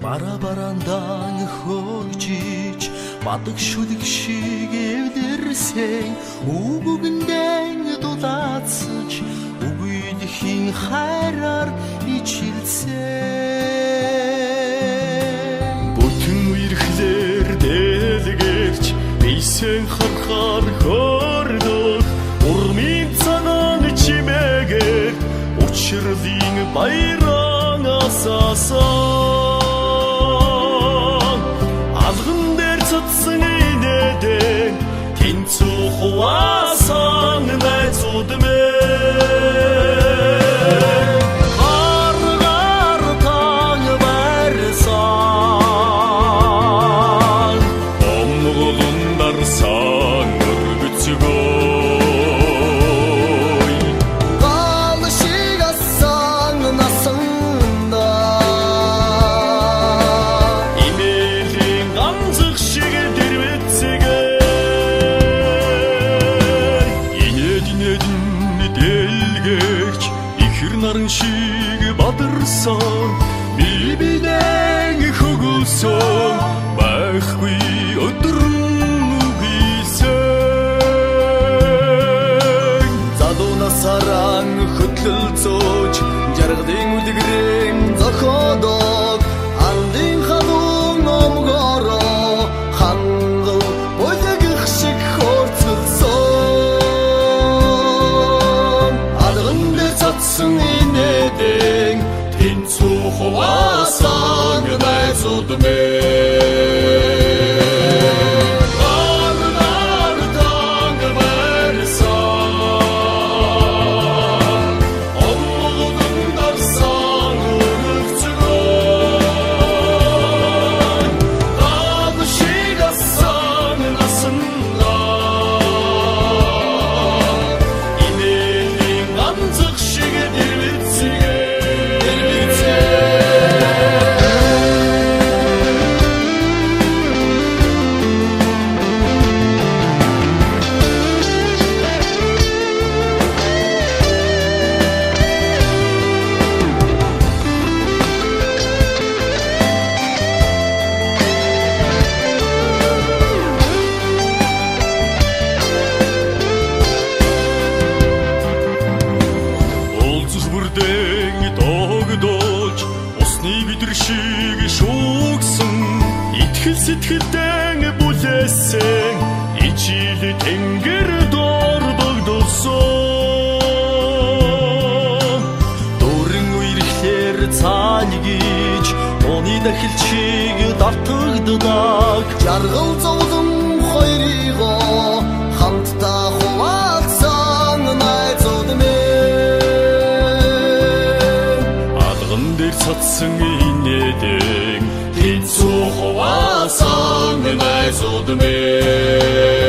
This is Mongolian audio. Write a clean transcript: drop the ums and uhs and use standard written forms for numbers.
Барабарандан хожиж бадаг шүлэг шиг эвдэрсэн үгүгэндэн дулаацж үгүйдхийн хайраар ичилсэн бүтэн үерхлэр дэлгэрч бийсэн харахаар хордох урмын цагаан чимээгээр учирлын баяран асаасан алган дээр цацсан инээдэн тэнцүү хуваасан найзууд мэн гаргар таң барсан омголундар сан өргөцгөө наран шиг бадарсан бибинэн хөгөөсөн байхгүй өдөр нүгийсэн залуунасаран хөтлөл зөөж жаргалын үлгэрэн зохиодог андын халуун омгороо хангал бүлэгх шиг хорцолсон алган дээр цацсан тэнцүү хуваасан найзууд мэн гаргар таң барсан омголундар сан өргөцгөө даг шиг асан насандаа инээлийн ганцх шиг дэрвэцгээ усны бидэр шиг шүүгсэн итгэл сэтгэлдэн бүлээсэн ичил тэнгэр дордогдсон дөрөн үерхлэр цаалгиж оны дахилчиг давтагддаг жаргал зовлон хоёрыгоо хамтдаа хуваалцсан найзууд цацсан инээдэн тэнцүү хуваасан найзууд мэн